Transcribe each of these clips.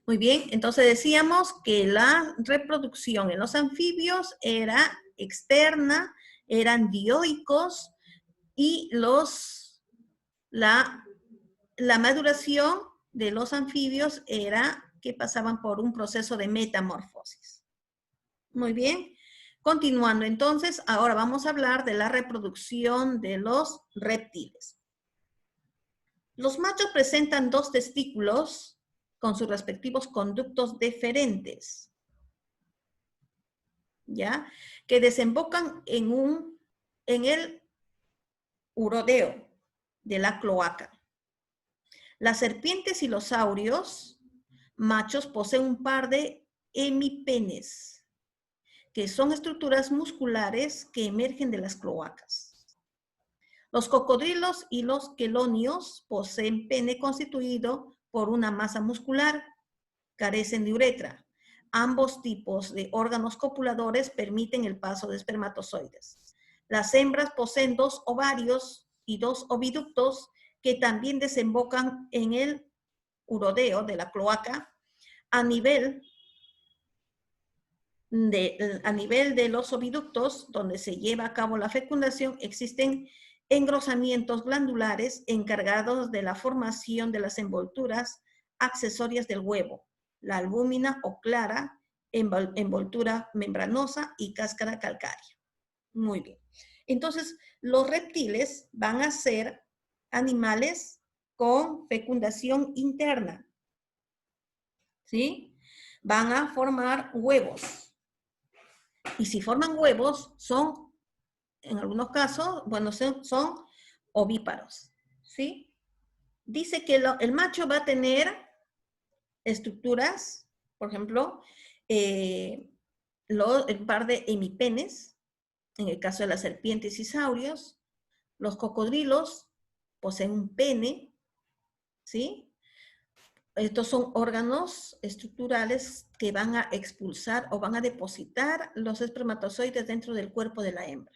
Muy bien, entonces decíamos que la reproducción en los anfibios era externa, eran dioicos y la maduración de los anfibios era que pasaban por un proceso de metamorfosis. Muy bien, continuando entonces, ahora vamos a hablar de la reproducción de los reptiles. Los machos presentan 2 testículos con sus respectivos conductos deferentes, ¿ya? Que desembocan en el urodeo de la cloaca. Las serpientes y los saurios machos poseen un par de hemipenes, que son estructuras musculares que emergen de las cloacas. Los cocodrilos y los quelonios poseen pene constituido por una masa muscular, carecen de uretra. Ambos tipos de órganos copuladores permiten el paso de espermatozoides. Las hembras poseen 2 ovarios y 2 oviductos que también desembocan en el urodeo de la cloaca. A nivel de los oviductos, donde se lleva a cabo la fecundación, existen engrosamientos glandulares encargados de la formación de las envolturas accesorias del huevo, la albúmina o clara, envoltura membranosa y cáscara calcárea. Muy bien. Entonces, los reptiles van a ser animales con fecundación interna, ¿sí? Van a formar huevos. Y si forman huevos, son, en algunos casos, bueno, son ovíparos, ¿sí? Dice que el macho va a tener estructuras, por ejemplo, el par de hemipenes, en el caso de las serpientes y saurios. Los cocodrilos poseen un pene, ¿sí? Estos son órganos estructurales que van a expulsar o van a depositar los espermatozoides dentro del cuerpo de la hembra.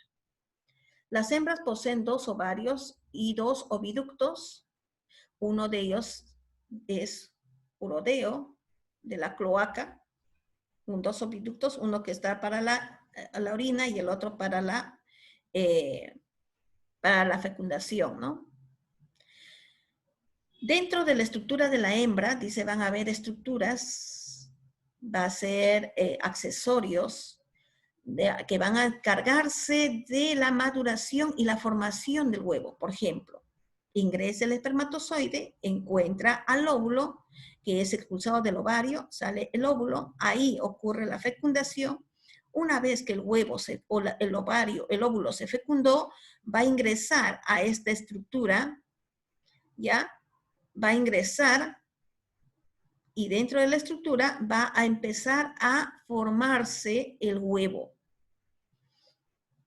Las hembras poseen 2 ovarios y 2 oviductos. Uno de ellos es urodeo de la cloaca, 2 oviductos, uno que está para la orina y el otro para la fecundación, ¿no? Dentro de la estructura de la hembra, dice, van a haber estructuras, va a ser accesorios que van a encargarse de la maduración y la formación del huevo. Por ejemplo, ingresa el espermatozoide, encuentra al óvulo, que es expulsado del ovario, sale el óvulo, ahí ocurre la fecundación. Una vez que el óvulo se fecundó, va a ingresar a esta estructura, ¿ya? Va a ingresar y dentro de la estructura va a empezar a formarse el huevo.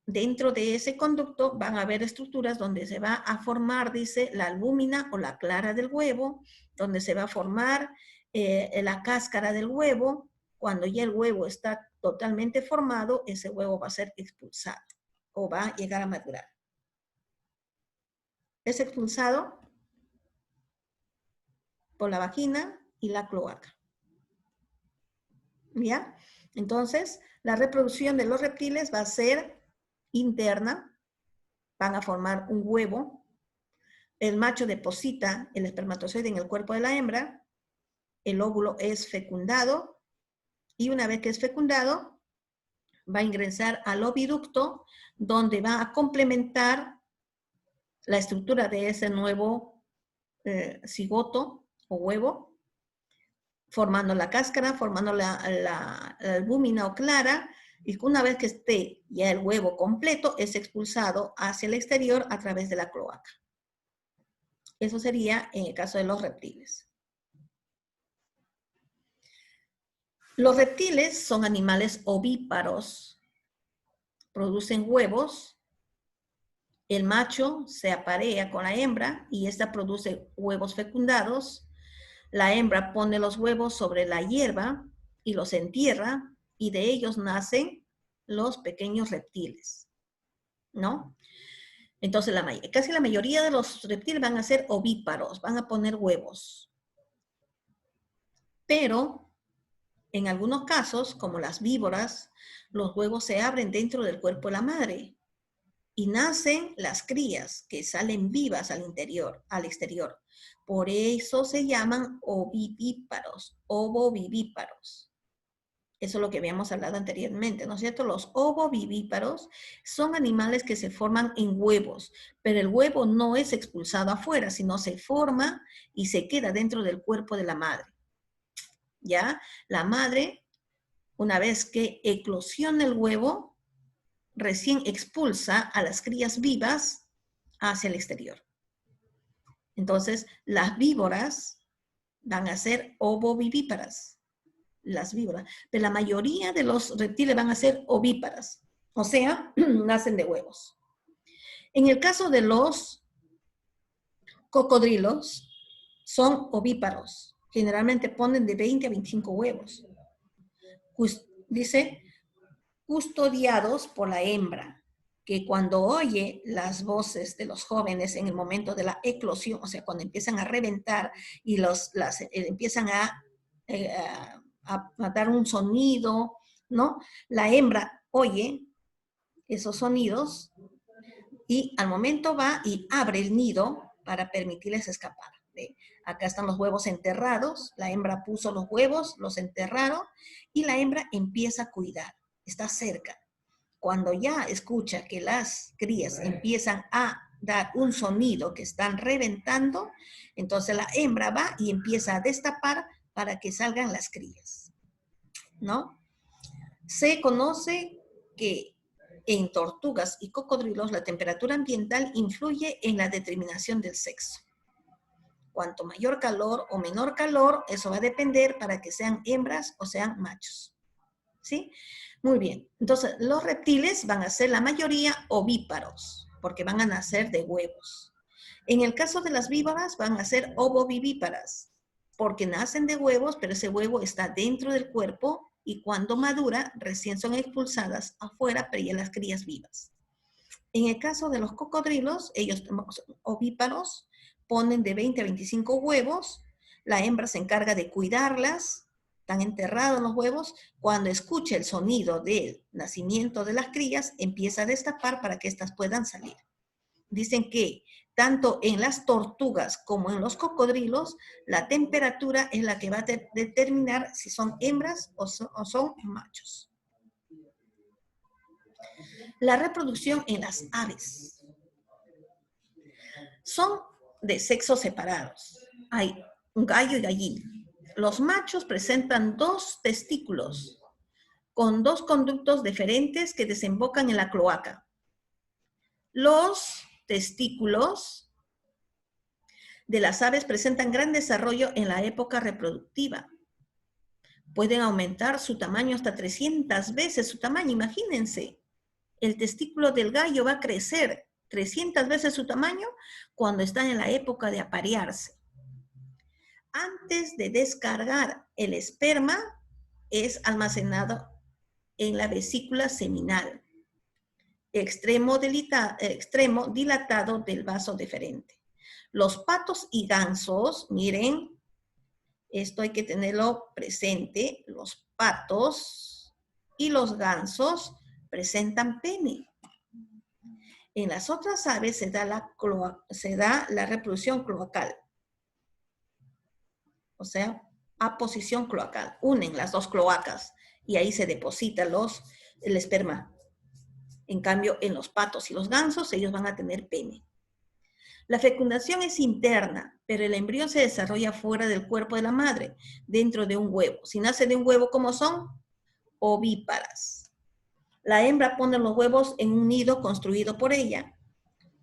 Dentro de ese conducto van a haber estructuras donde se va a formar, dice, la albúmina o la clara del huevo, donde se va a formar la cáscara del huevo. Cuando ya el huevo está totalmente formado, ese huevo va a ser expulsado o va a llegar a madurar. Es expulsado por la vagina y la cloaca. ¿Ya? Entonces, la reproducción de los reptiles va a ser interna, van a formar un huevo, el macho deposita el espermatozoide en el cuerpo de la hembra, el óvulo es fecundado, y una vez que es fecundado, va a ingresar al oviducto, donde va a complementar la estructura de ese nuevo cigoto o huevo, formando la cáscara, formando la albúmina o clara, y una vez que esté ya el huevo completo, es expulsado hacia el exterior a través de la cloaca. Eso sería en el caso de los reptiles. Los reptiles son animales ovíparos, producen huevos, el macho se aparea con la hembra y esta produce huevos fecundados. La hembra pone los huevos sobre la hierba y los entierra, y de ellos nacen los pequeños reptiles, ¿no? Entonces, casi la mayoría de los reptiles van a ser ovíparos, van a poner huevos. Pero en algunos casos, como las víboras, los huevos se abren dentro del cuerpo de la madre y nacen las crías que salen vivas al exterior. Por eso se llaman ovovivíparos. Eso es lo que habíamos hablado anteriormente, ¿no es cierto? Los ovovivíparos son animales que se forman en huevos, pero el huevo no es expulsado afuera, sino se forma y se queda dentro del cuerpo de la madre. ¿Ya? La madre, una vez que eclosiona el huevo, recién expulsa a las crías vivas hacia el exterior. Entonces, las víboras van a ser ovovivíparas, las víboras, pero la mayoría de los reptiles van a ser ovíparas, o sea, nacen de huevos. En el caso de los cocodrilos, son ovíparos, generalmente ponen de 20 a 25 huevos. Dice, custodiados por la hembra, que cuando oye las voces de los jóvenes en el momento de la eclosión, o sea, cuando empiezan a reventar y empiezan a dar un sonido, ¿no? La hembra oye esos sonidos y al momento va y abre el nido para permitirles escapar. Acá están los huevos enterrados, la hembra puso los huevos, los enterraron y la hembra empieza a cuidar, está cerca. Cuando ya escucha que las crías empiezan a dar un sonido que están reventando, entonces la hembra va y empieza a destapar para que salgan las crías, ¿no? Se conoce que en tortugas y cocodrilos la temperatura ambiental influye en la determinación del sexo. Cuanto mayor calor o menor calor, eso va a depender para que sean hembras o sean machos. ¿Sí? Muy bien. Entonces, los reptiles van a ser la mayoría ovíparos, porque van a nacer de huevos. En el caso de las víboras, van a ser ovovivíparas, porque nacen de huevos, pero ese huevo está dentro del cuerpo y cuando madura, recién son expulsadas afuera, pero ya las crías vivas. En el caso de los cocodrilos, ellos ovíparos, ponen de 20 a 25 huevos, la hembra se encarga de cuidarlas, están enterrados los huevos, cuando escucha el sonido del nacimiento de las crías, empieza a destapar para que éstas puedan salir. Dicen que tanto en las tortugas como en los cocodrilos, la temperatura es la que va a determinar si son hembras o son machos. La reproducción en las aves. Son de sexos separados. Hay un gallo y gallina. Los machos presentan 2 testículos con 2 conductos diferentes que desembocan en la cloaca. Los testículos de las aves presentan gran desarrollo en la época reproductiva. Pueden aumentar su tamaño hasta 300 veces su tamaño, imagínense. El testículo del gallo va a crecer 300 veces su tamaño cuando está en la época de aparearse. Antes de descargar el esperma, es almacenado en la vesícula seminal, extremo dilatado del vaso deferente. Los patos y gansos, miren, esto hay que tenerlo presente, los patos y los gansos presentan pene. En las otras aves se da la reproducción cloacal. O sea, aposición cloacal. Unen las 2 cloacas y ahí se deposita el esperma. En cambio, en los patos y los gansos, ellos van a tener pene. La fecundación es interna, pero el embrión se desarrolla fuera del cuerpo de la madre, dentro de un huevo. Si nace de un huevo, ¿cómo son? Ovíparas. La hembra pone los huevos en un nido construido por ella,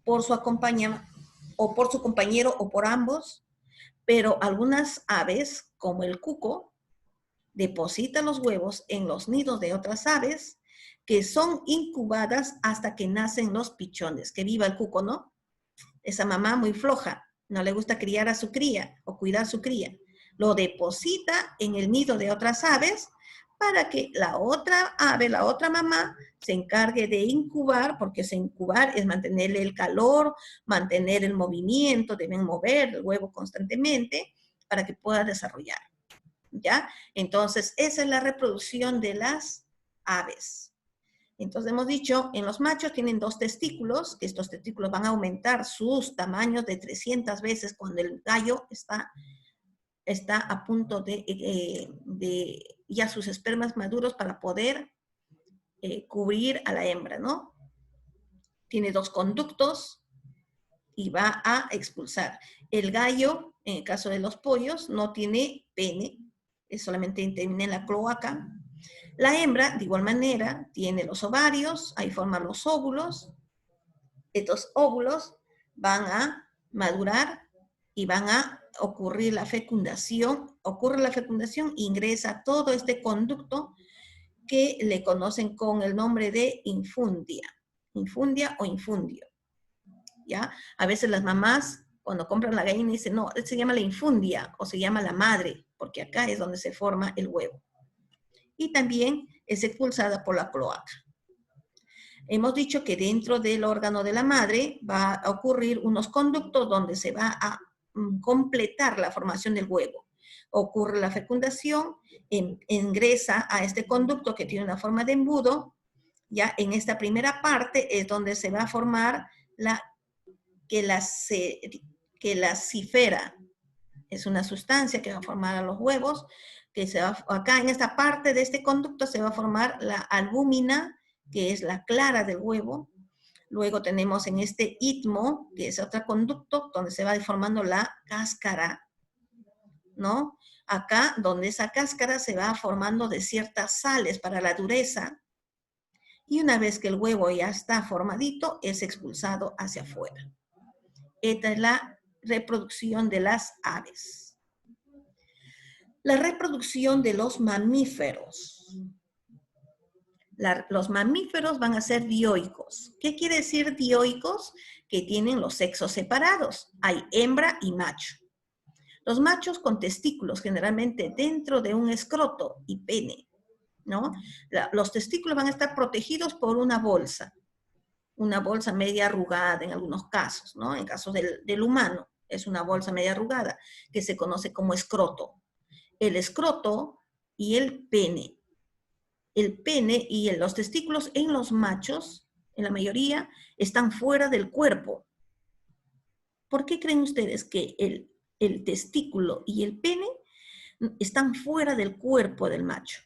por su o por su compañero o por ambos, pero algunas aves, como el cuco, depositan los huevos en los nidos de otras aves que son incubadas hasta que nacen los pichones. Que viva el cuco, ¿no? Esa mamá muy floja, no le gusta criar a su cría o cuidar a su cría. Lo deposita en el nido de otras aves para que la otra ave, la otra mamá, se encargue de incubar, porque incubar es mantenerle el calor, mantener el movimiento, deben mover el huevo constantemente para que pueda desarrollar. ¿ya? Entonces, esa es la reproducción de las aves. Entonces hemos dicho, en los machos tienen 2 testículos, que estos testículos van a aumentar sus tamaños de 300 veces cuando el gallo está a punto de ya sus espermas maduros para poder cubrir a la hembra, ¿no? Tiene 2 conductos y va a expulsar. El gallo, en el caso de los pollos, no tiene pene, solamente termina en la cloaca. La hembra, de igual manera, tiene los ovarios, ahí forman los óvulos. Estos óvulos van a madurar y van a ocurrir la fecundación. Ocurre la fecundación, ingresa todo este conducto que le conocen con el nombre de infundia. Infundia o infundio. ¿Ya? A veces las mamás, cuando compran la gallina, dicen, no, se llama la infundia o se llama la madre, porque acá es donde se forma el huevo. Y también es expulsada por la cloaca. Hemos dicho que dentro del órgano de la madre va a ocurrir unos conductos donde se va a completar la formación del huevo. Ocurre la fecundación, ingresa a este conducto que tiene una forma de embudo. Ya en esta primera parte es donde se va a formar la quelacifera. Es una sustancia que va a formar a los huevos, que se va, acá en esta parte de este conducto se va a formar la albúmina, que es la clara del huevo. Luego tenemos en este istmo, que es otro conducto, donde se va formando la cáscara, ¿no? Acá, donde esa cáscara se va formando de ciertas sales para la dureza, y una vez que el huevo ya está formadito, es expulsado hacia afuera. Esta es la reproducción de las aves. La reproducción de los mamíferos. Los mamíferos van a ser dioicos. ¿Qué quiere decir dioicos? Que tienen los sexos separados. Hay hembra y macho. Los machos con testículos, generalmente dentro de un escroto y pene, ¿no? Los testículos van a estar protegidos por una bolsa media arrugada en algunos casos, ¿no? En casos del humano, es una bolsa media arrugada, que se conoce como escroto. El escroto y el pene. El pene y los testículos en los machos, en la mayoría, están fuera del cuerpo. ¿Por qué creen ustedes que el testículo y el pene están fuera del cuerpo del macho?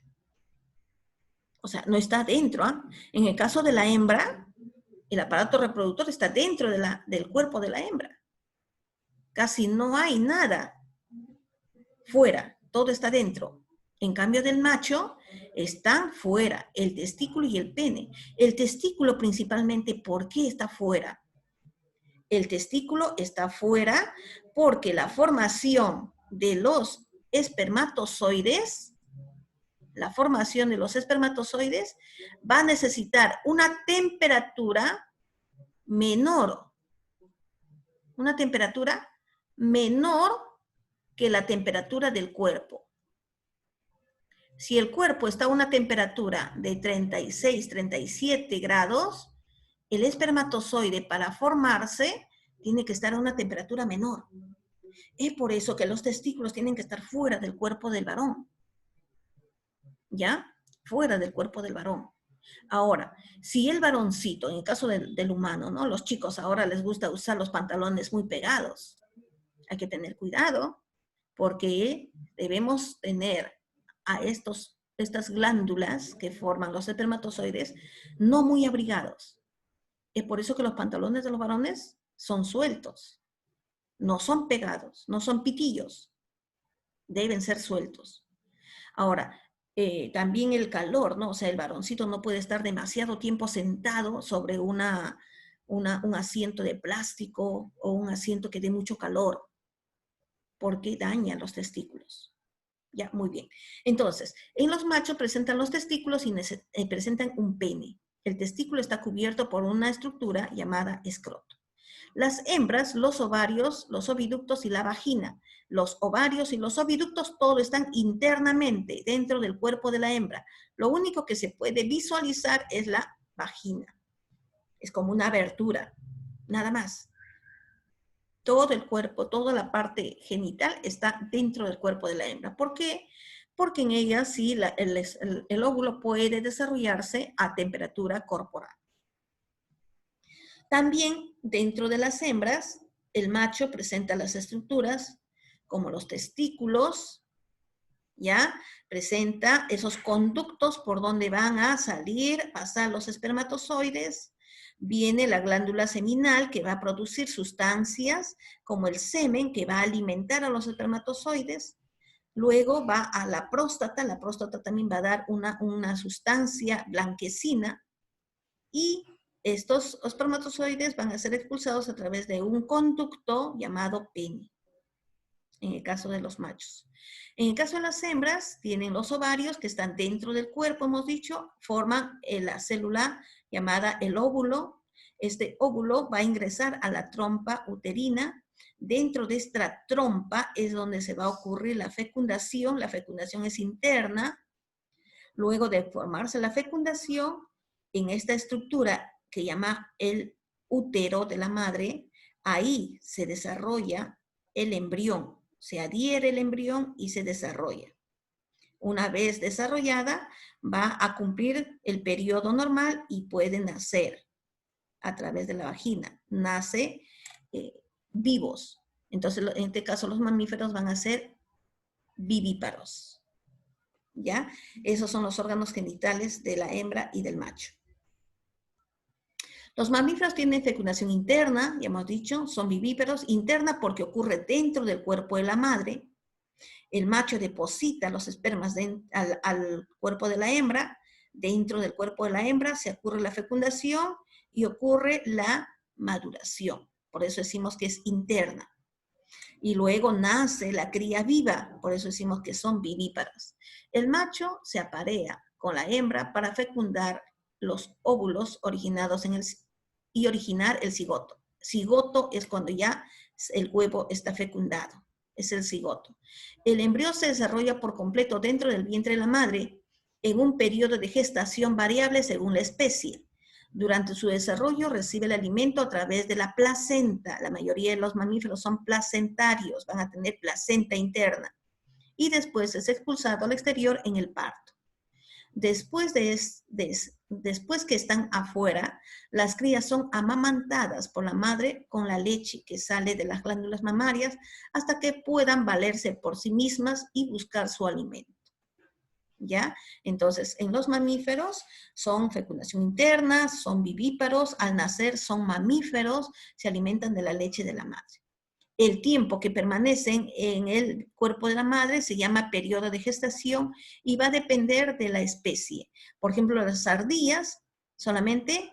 O sea, no está dentro, ¿ah? En el caso de la hembra, el aparato reproductor está dentro del cuerpo de la hembra. Casi no hay nada fuera, todo está dentro. En cambio del macho, están fuera el testículo y el pene. El testículo principalmente, ¿por qué está fuera? El testículo está fuera porque la formación de los espermatozoides, va a necesitar una temperatura menor que la temperatura del cuerpo. Si el cuerpo está a una temperatura de 36, 37 grados, el espermatozoide para formarse tiene que estar a una temperatura menor. Es por eso que los testículos tienen que estar fuera del cuerpo del varón. ¿Ya? Fuera del cuerpo del varón. Ahora, si el varoncito, en el caso del humano, ¿no? Los chicos ahora les gusta usar los pantalones muy pegados. Hay que tener cuidado porque debemos tener a estas glándulas que forman los espermatozoides no muy abrigados. Es por eso que los pantalones de los varones son sueltos. No son pegados, no son pitillos. Deben ser sueltos. Ahora, también el calor, ¿no? O sea, el varoncito no puede estar demasiado tiempo sentado sobre un asiento de plástico o un asiento que dé mucho calor, porque daña los testículos. Ya, muy bien. Entonces, en los machos presentan los testículos y presentan un pene. El testículo está cubierto por una estructura llamada escroto. Las hembras, los ovarios, los oviductos y la vagina. Los ovarios y los oviductos, todo están internamente dentro del cuerpo de la hembra. Lo único que se puede visualizar es la vagina. Es como una abertura, nada más. todo el cuerpo, toda la parte genital está dentro del cuerpo de la hembra. ¿Por qué? Porque en ella sí el óvulo puede desarrollarse a temperatura corporal. También dentro de las hembras, el macho presenta las estructuras como los testículos, ¿ya? Presenta esos conductos por donde van a salir, pasar los espermatozoides. Viene la glándula seminal que va a producir sustancias como el semen que va a alimentar a los espermatozoides. Luego va a la próstata también va a dar una sustancia blanquecina y estos espermatozoides van a ser expulsados a través de un conducto llamado pene, en el caso de los machos. En el caso de las hembras, tienen los ovarios que están dentro del cuerpo, hemos dicho, forman la célula llamada el óvulo. Este óvulo va a ingresar a la trompa uterina. Dentro de esta trompa es donde se va a ocurrir la fecundación. La fecundación es interna. Luego de formarse la fecundación, en esta estructura que llama el útero de la madre, ahí se desarrolla el embrión. Se adhiere el embrión y se desarrolla. Una vez desarrollada, va a cumplir el periodo normal y puede nacer a través de la vagina. Nace vivos. Entonces, en este caso, los mamíferos van a ser vivíparos. ¿Ya? Esos son los órganos genitales de la hembra y del macho. Los mamíferos tienen fecundación interna, ya hemos dicho, son vivíparos. Interna porque ocurre dentro del cuerpo de la madre. El macho deposita los espermas al cuerpo de la hembra. Dentro del cuerpo de la hembra se ocurre la fecundación y ocurre la maduración. Por eso decimos que es interna. Y luego nace la cría viva, por eso decimos que son vivíparas. El macho se aparea con la hembra para fecundar los óvulos originados y originar el cigoto. Cigoto es cuando ya el huevo está fecundado, es el cigoto. El embrión se desarrolla por completo dentro del vientre de la madre en un periodo de gestación variable según la especie. Durante su desarrollo recibe el alimento a través de la placenta. La mayoría de los mamíferos son placentarios, van a tener placenta interna. Y después es expulsado al exterior en el parto. Después que están afuera, las crías son amamantadas por la madre con la leche que sale de las glándulas mamarias hasta que puedan valerse por sí mismas y buscar su alimento. ¿Ya? Entonces, en los mamíferos son fecundación interna, son vivíparos, al nacer son mamíferos, se alimentan de la leche de la madre. El tiempo que permanecen en el cuerpo de la madre se llama periodo de gestación y va a depender de la especie. Por ejemplo, las ardillas solamente,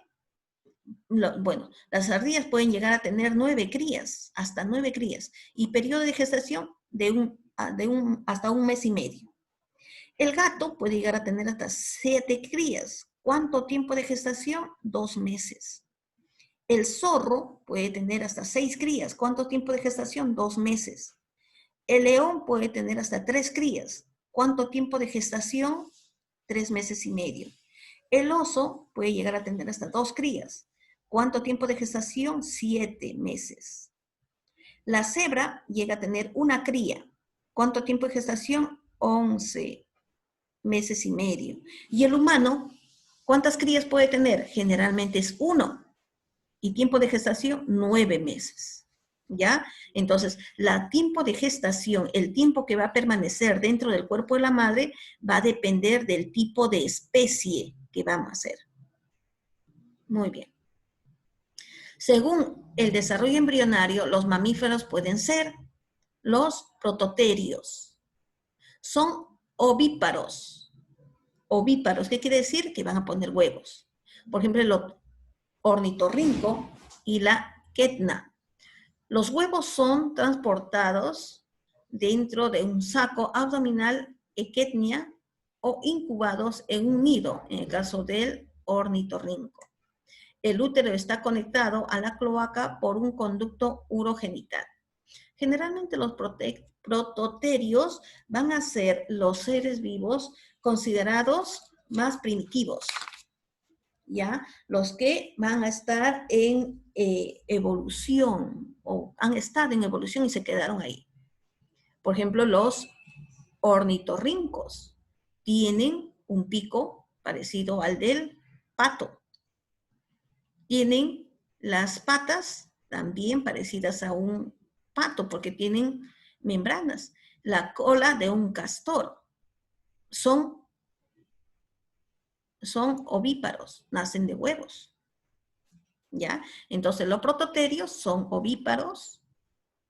las ardillas pueden llegar a tener 9 crías, hasta 9 crías, y periodo de gestación hasta un mes y medio. El gato puede llegar a tener hasta 7 crías. ¿Cuánto tiempo de gestación? 2 meses. El zorro puede tener hasta 6 crías. ¿Cuánto tiempo de gestación? 2 meses. El león puede tener hasta 3 crías. ¿Cuánto tiempo de gestación? 3 meses y medio. El oso puede llegar a tener hasta 2 crías. ¿Cuánto tiempo de gestación? 7 meses. La cebra llega a tener 1 cría. ¿Cuánto tiempo de gestación? 11 meses y medio. Y el humano, ¿cuántas crías puede tener? Generalmente es 1. Y tiempo de gestación, 9 meses. ¿Ya? Entonces, el tiempo de gestación, el tiempo que va a permanecer dentro del cuerpo de la madre, va a depender del tipo de especie que vamos a hacer. Muy bien. Según el desarrollo embrionario, los mamíferos pueden ser los prototerios. Son ovíparos. Ovíparos, ¿qué quiere decir? Que van a poner huevos. Por ejemplo, el ornitorrinco y la quetna. Los huevos son transportados dentro de un saco abdominal, equetnia, o incubados en un nido, en el caso del ornitorrinco. El útero está conectado a la cloaca por un conducto urogenital. Generalmente los prototerios van a ser los seres vivos considerados más primitivos. ¿ya? Los que van a estar en evolución o han estado en evolución y se quedaron ahí. Por ejemplo, los ornitorrincos tienen un pico parecido al del pato. Tienen las patas también parecidas a un pato porque tienen membranas. La cola de un castor. Son ovíparos, nacen de huevos. ¿Ya? Entonces los prototerios son ovíparos,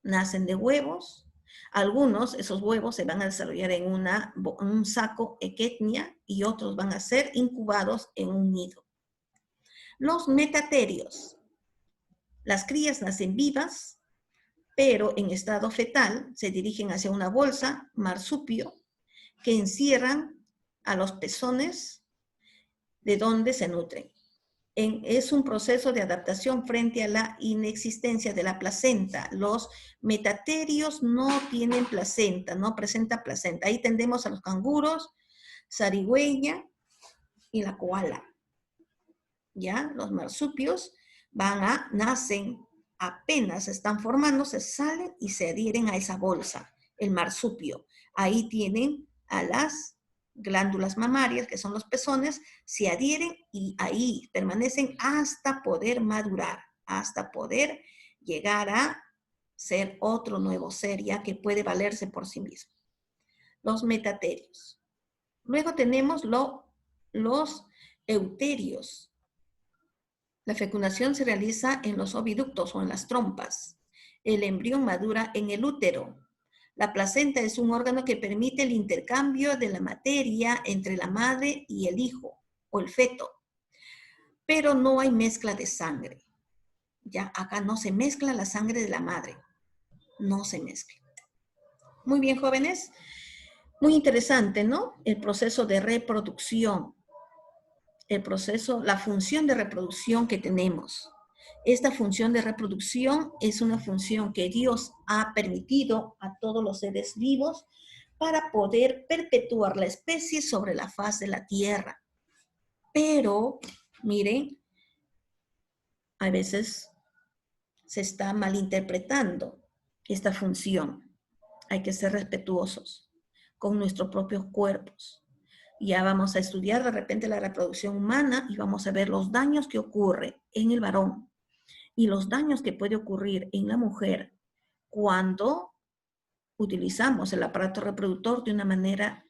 nacen de huevos. Algunos, esos huevos se van a desarrollar en un saco equetnia y otros van a ser incubados en un nido. Los metaterios. Las crías nacen vivas, pero en estado fetal se dirigen hacia una bolsa, marsupio, que encierran a los pezones de donde se nutren. Es un proceso de adaptación frente a la inexistencia de la placenta. Los metaterios no tienen placenta, no presenta placenta. Ahí tendemos a los canguros, zarigüeya y la koala. ¿Ya? Los marsupios nacen, apenas están formándose, salen y se adhieren a esa bolsa, el marsupio. Ahí tienen a las glándulas mamarias, que son los pezones, se adhieren y ahí permanecen hasta poder madurar, hasta poder llegar a ser otro nuevo ser, ya que puede valerse por sí mismo. Los metaterios. Luego tenemos los euterios. La fecundación se realiza en los oviductos o en las trompas. El embrión madura en el útero. La placenta es un órgano que permite el intercambio de la materia entre la madre y el hijo o el feto. Pero no hay mezcla de sangre. Ya acá no se mezcla la sangre de la madre. No se mezcla. Muy bien, jóvenes. Muy interesante, ¿no? El proceso de reproducción. La función de reproducción que tenemos. Esta función de reproducción es una función que Dios ha permitido a todos los seres vivos para poder perpetuar la especie sobre la faz de la tierra. Pero, miren, a veces se está malinterpretando esta función. Hay que ser respetuosos con nuestros propios cuerpos. Ya vamos a estudiar de repente la reproducción humana y vamos a ver los daños que ocurren en el varón y los daños que puede ocurrir en la mujer cuando utilizamos el aparato reproductor de una manera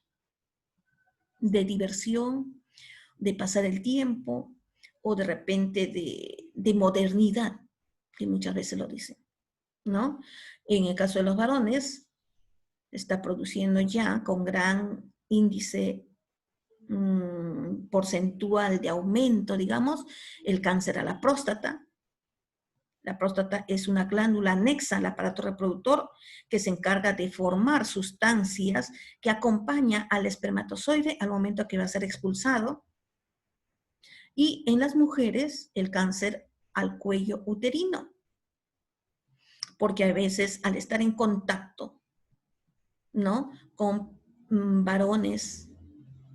de diversión, de pasar el tiempo o de repente de modernidad, que muchas veces lo dicen, ¿no? En el caso de los varones, está produciendo ya con gran índice porcentual de aumento, digamos, el cáncer a la próstata. La próstata es una glándula anexa al aparato reproductor que se encarga de formar sustancias que acompaña al espermatozoide al momento que va a ser expulsado. Y en las mujeres, el cáncer al cuello uterino. Porque a veces al estar en contacto, ¿no?, con varones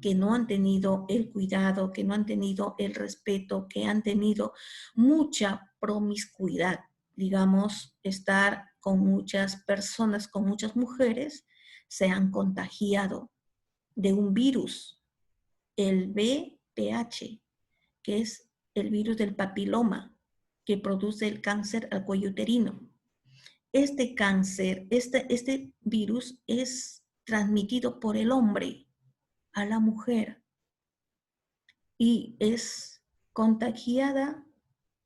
que no han tenido el cuidado, que no han tenido el respeto, que han tenido mucha promiscuidad, digamos, estar con muchas personas, con muchas mujeres, se han contagiado de un virus, el VPH, que es el virus del papiloma, que produce el cáncer al cuello uterino. Este cáncer, este virus es transmitido por el hombre a la mujer y es contagiada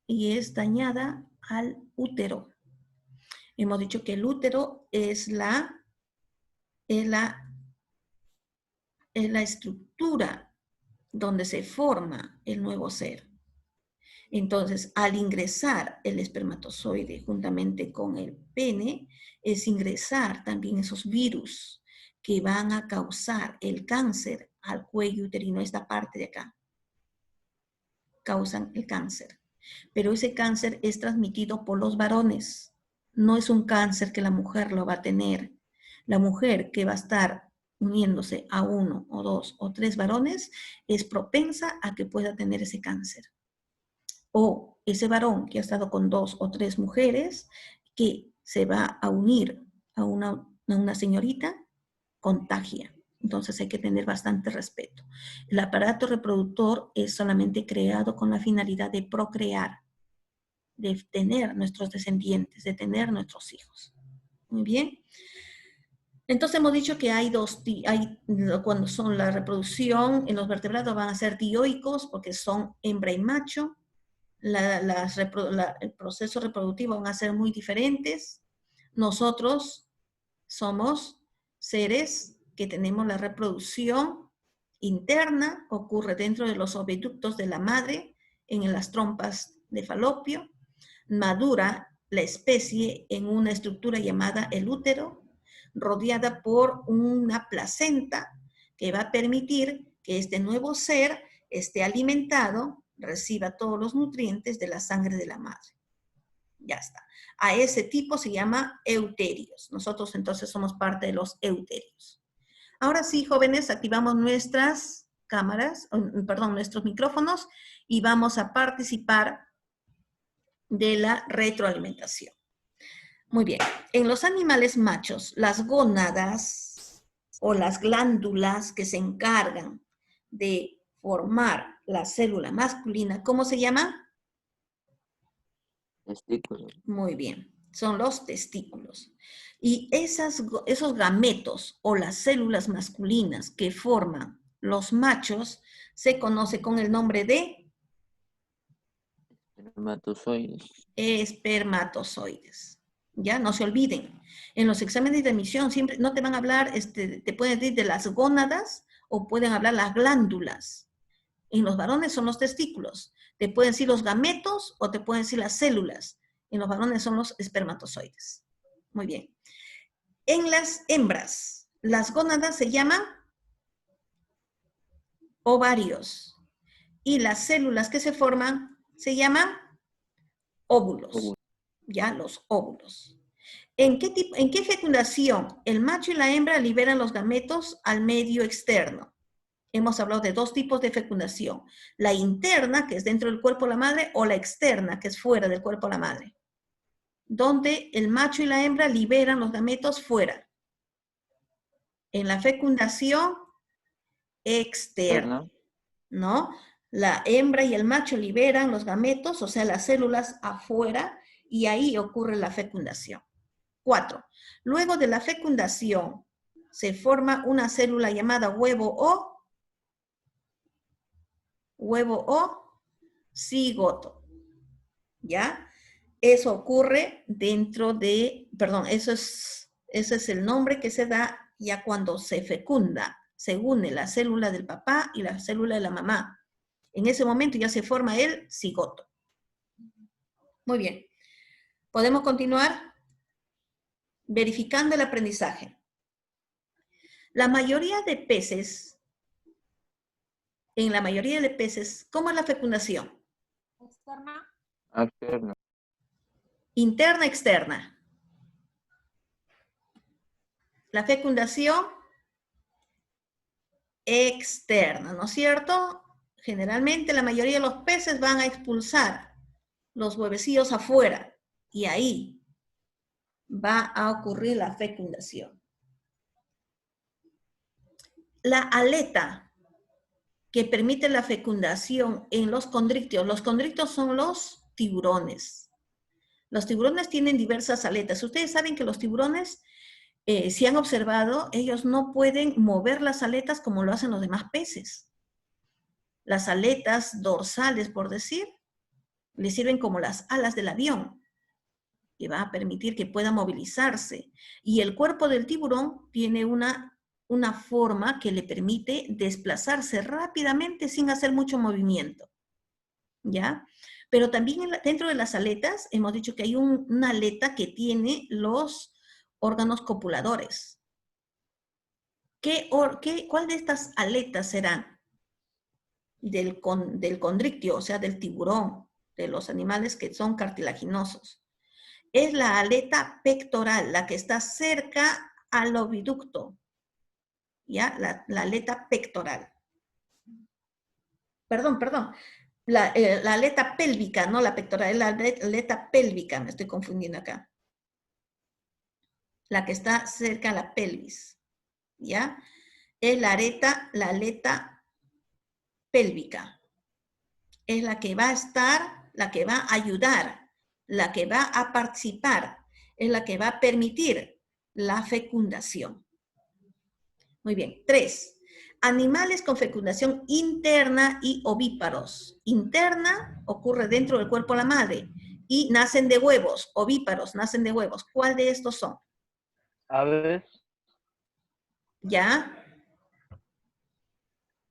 y es dañada al útero. Hemos dicho que el útero es la estructura donde se forma el nuevo ser. Entonces, al ingresar el espermatozoide juntamente con el pene, es ingresar también esos virus que van a causar el cáncer al cuello uterino, esta parte de acá. Causan el cáncer. Pero ese cáncer es transmitido por los varones. No es un cáncer que la mujer lo va a tener. La mujer que va a estar uniéndose a 1 o 2 o 3 varones, es propensa a que pueda tener ese cáncer. O ese varón que ha estado con 2 o 3 mujeres, que se va a unir a una señorita, contagia. Entonces hay que tener bastante respeto. El aparato reproductor es solamente creado con la finalidad de procrear, de tener nuestros descendientes, de tener nuestros hijos. Muy bien. Entonces hemos dicho que hay cuando son la reproducción en los vertebrados van a ser dioicos porque son hembra y macho. El proceso reproductivo van a ser muy diferentes. Nosotros somos seres que tenemos la reproducción interna, ocurre dentro de los oviductos de la madre, en las trompas de falopio, madura la especie en una estructura llamada el útero, rodeada por una placenta que va a permitir que este nuevo ser esté alimentado, reciba todos los nutrientes de la sangre de la madre. Ya está. A ese tipo se llama euterios. Nosotros entonces somos parte de los euterios. Ahora sí, jóvenes, activamos nuestras cámaras, perdón, nuestros micrófonos y vamos a participar de la retroalimentación. Muy bien. En los animales machos, las gónadas o las glándulas que se encargan de formar la célula masculina, ¿cómo se llama? Testículos. Muy bien, son los testículos. Y esos gametos o las células masculinas que forman los machos se conoce con el nombre de Espermatozoides. espermatozoides. Ya, no se olviden. En los exámenes de admisión siempre no te van a hablar, te pueden decir de las gónadas o pueden hablar las glándulas. En los varones son los testículos. Te pueden decir los gametos o te pueden decir las células. En los varones son los espermatozoides. Muy bien. En las hembras, las gónadas se llaman ovarios. Y las células que se forman se llaman óvulos. Ya, los óvulos. ¿En qué fecundación el macho y la hembra liberan los gametos al medio externo? Hemos hablado de dos tipos de fecundación. La interna, que es dentro del cuerpo de la madre, o la externa, que es fuera del cuerpo de la madre. Donde el macho y la hembra liberan los gametos fuera. En la fecundación externa, ¿no? La hembra y el macho liberan los gametos, o sea, las células afuera, y ahí ocurre la fecundación. 4. Luego de la fecundación, se forma una célula llamada huevo o cigoto. ¿Ya? Eso ocurre dentro de, perdón, ese es el nombre que se da ya cuando se fecunda, se une la célula del papá y la célula de la mamá. En ese momento ya se forma el cigoto. Muy bien. ¿Podemos continuar? Verificando el aprendizaje. La mayoría de peces, en la mayoría de peces, ¿cómo es la fecundación? Externa. Externa. Interna, externa. La fecundación externa, ¿no es cierto? Generalmente la mayoría de los peces van a expulsar los huevecillos afuera y ahí va a ocurrir la fecundación. La aleta que permite la fecundación en los condrictios son los tiburones. Los tiburones tienen diversas aletas. Ustedes saben que los tiburones, si han observado, ellos no pueden mover las aletas como lo hacen los demás peces. Las aletas dorsales, por decir, les sirven como las alas del avión, que va a permitir que pueda movilizarse. Y el cuerpo del tiburón tiene una forma que le permite desplazarse rápidamente sin hacer mucho movimiento. ¿Ya? Pero también dentro de las aletas, hemos dicho que hay una aleta que tiene los órganos copuladores. ¿Cuál de estas aletas será? Del condrictio, o sea, del tiburón, de los animales que son cartilaginosos. Es la aleta pectoral, la que está cerca al oviducto. ¿ya? La aleta pectoral. Perdón. La aleta pélvica, no la pectoral, es la aleta pélvica, me estoy confundiendo acá. La que está cerca a la pelvis, ¿ya? Es la aleta pélvica. Es la que va a estar, la que va a ayudar, la que va a participar, es la que va a permitir la fecundación. Muy bien. 3. Animales con fecundación interna y ovíparos. Interna ocurre dentro del cuerpo de la madre y nacen de huevos. Ovíparos nacen de huevos. ¿Cuál de estos son? Aves. ¿Ya?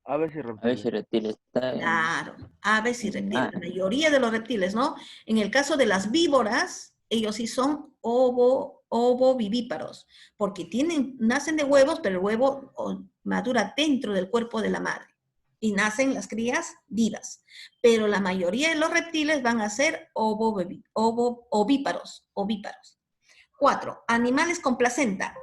Aves y A ver reptiles. si reptiles está Claro, aves y reptiles. La Ah, mayoría de los reptiles, ¿no? En el caso de las víboras, ellos sí son ovovivíparos, porque nacen de huevos, pero el huevo madura dentro del cuerpo de la madre y nacen las crías vivas. Pero la mayoría de los reptiles van a ser ovíparos. 4. Animales con placenta.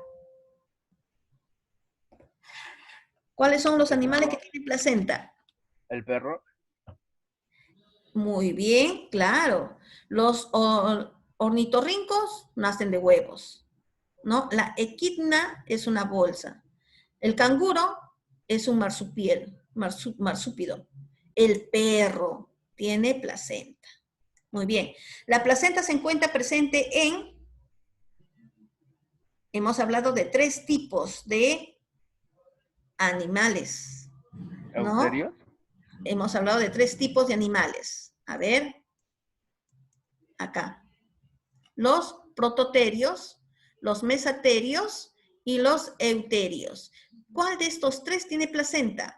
¿Cuáles son los animales que tienen placenta? El perro. Muy bien, claro. Los ornitorrincos nacen de huevos, ¿no? La equidna es una bolsa. El canguro es un marsúpido. El perro tiene placenta. Muy bien. La placenta se encuentra presente hemos hablado de 3 tipos de animales, ¿no? Euterios. Hemos hablado de 3 tipos de animales. A ver, acá. Los prototerios, los mesaterios y los euterios. ¿Cuál de estos 3 tiene placenta?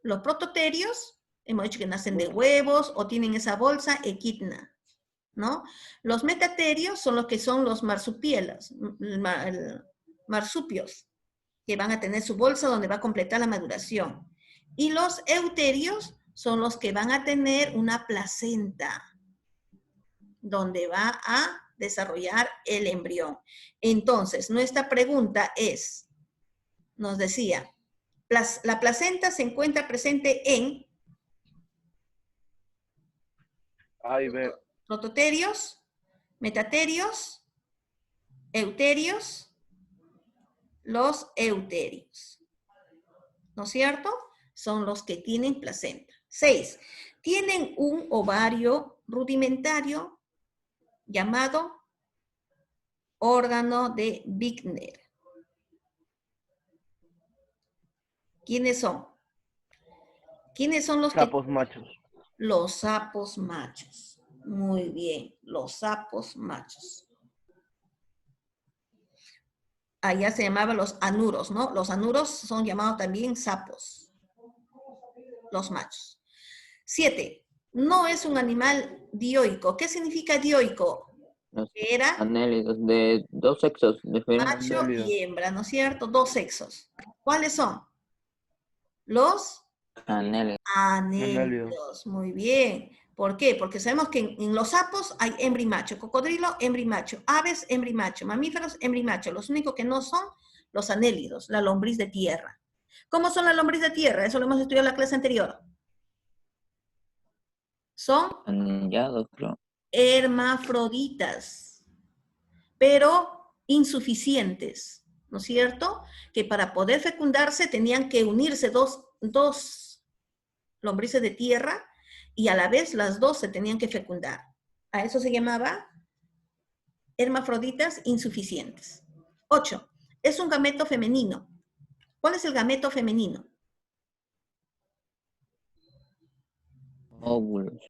Los prototerios, hemos dicho que nacen de huevos o tienen esa bolsa equidna, ¿no? Los metaterios son los que son los marsupios, que van a tener su bolsa donde va a completar la maduración. Y los euterios son los que van a tener una placenta, donde va a desarrollar el embrión. Entonces, nuestra pregunta es, nos decía, la placenta se encuentra presente en A y B. prototerios, metaterios, euterios, los euterios. ¿No es cierto? Son los que tienen placenta. 6. Tienen un ovario rudimentario llamado órgano de Wigner. ¿Quiénes son? ¿Quiénes son los Sapos machos. Los sapos machos. Muy bien, los sapos machos. Allá se llamaban los anuros, ¿no? Los anuros son llamados también sapos. Los machos. 7. No es un animal dioico. ¿Qué significa dioico? los Era anélidos de 2 sexos macho Anélido. y hembra, ¿no es cierto? 2 sexos. ¿Cuáles son? Los anélidos. anélidos. Muy bien. ¿Por qué? Porque sabemos que en los sapos hay hembra y macho. Cocodrilo, hembra y macho. Aves, hembra y macho. Mamíferos, hembra y macho. Los únicos que no son los anélidos, la lombriz de tierra. ¿Cómo son las lombriz de tierra? Eso lo hemos estudiado en la clase anterior. Son Anillados, creo. hermafroditas, pero insuficientes, ¿no es cierto? Que para poder fecundarse tenían que unirse dos lombrices de tierra y a la vez las dos se tenían que fecundar. A eso se llamaba hermafroditas insuficientes. 8. Es un gameto femenino. ¿Cuál es el gameto femenino? Óvulos.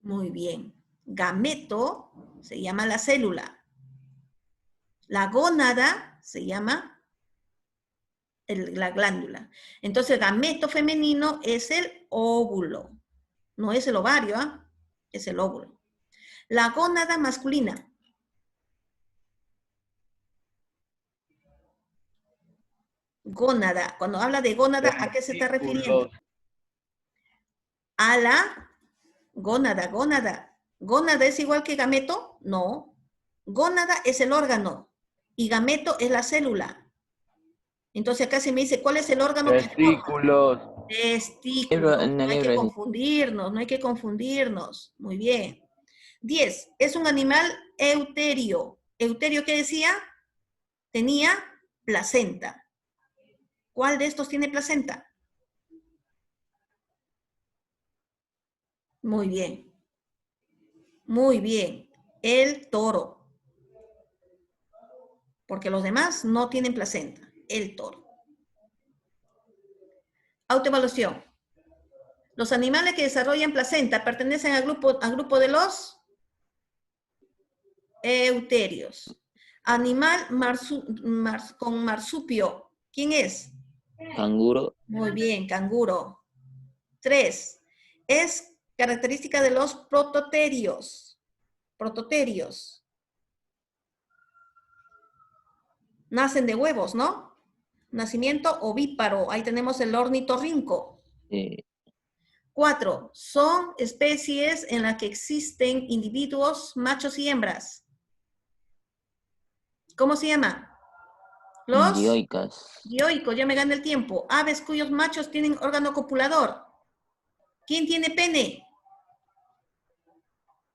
Muy bien. Gameto se llama la célula. La gónada se llama la glándula. Entonces, el gameto femenino es el óvulo. No es el ovario, ¿ah? Es el óvulo. La gónada masculina. Gónada. Cuando habla de gónada, ¿a qué se está refiriendo? A la gónada. ¿Gónada es igual que gameto? No. Gónada es el órgano y gameto es la célula. Entonces acá se me dice, ¿cuál es el órgano que forma? Testículos. Testículos. En No el hay que libro es- confundirnos, no hay que confundirnos. Muy bien. 10. Es un animal euterio. ¿Euterio qué decía? Tenía placenta. ¿Cuál de estos tiene placenta? Muy bien. Muy bien. El toro. Porque los demás no tienen placenta. El toro. Autoevaluación. Los animales que desarrollan placenta pertenecen al grupo de los euterios. Animal con marsupio. ¿Quién es? Canguro. Muy bien, canguro. 3. Es característica de los prototerios. Prototerios. Nacen de huevos, ¿no? Nacimiento ovíparo. Ahí tenemos el ornitorrinco. Sí. 4. Son especies en las que existen individuos machos y hembras. ¿Cómo se llama? Los Dioicas. dioicos, ya me gana el tiempo. Aves cuyos machos tienen órgano copulador. ¿Quién tiene pene?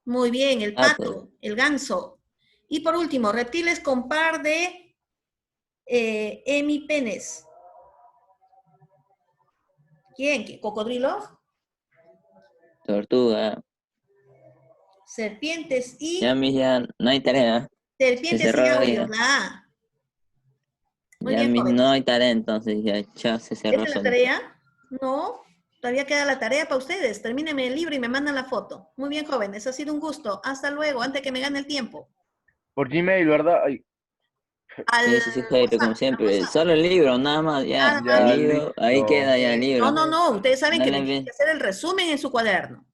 Muy bien, el pato, el ganso. Y por último, reptiles con par de hemipenes. ¿Quién? ¿Cocodrilos? Tortuga. Serpientes y... Ya, mis, ya no hay tarea. Serpientes se y cerró áuridos, ya. la A. Muy Ya, bien, mis, jóvenes. no hay tarea, entonces ya, chao, se cerró ¿Esta es la solito. tarea? No, todavía queda la tarea para ustedes. Termínenme el libro y me mandan la foto. Muy bien, jóvenes, ha sido un gusto. Hasta luego, antes que me gane el tiempo. Por Gmail, ¿verdad? Ay, Al Sí, Jairo, como WhatsApp, siempre. WhatsApp. Solo el libro, nada más, ya. Nada más. El libro, ahí listo. queda ya el libro. No, ustedes saben que Dale, me tienen bien. que hacer el resumen en su cuaderno.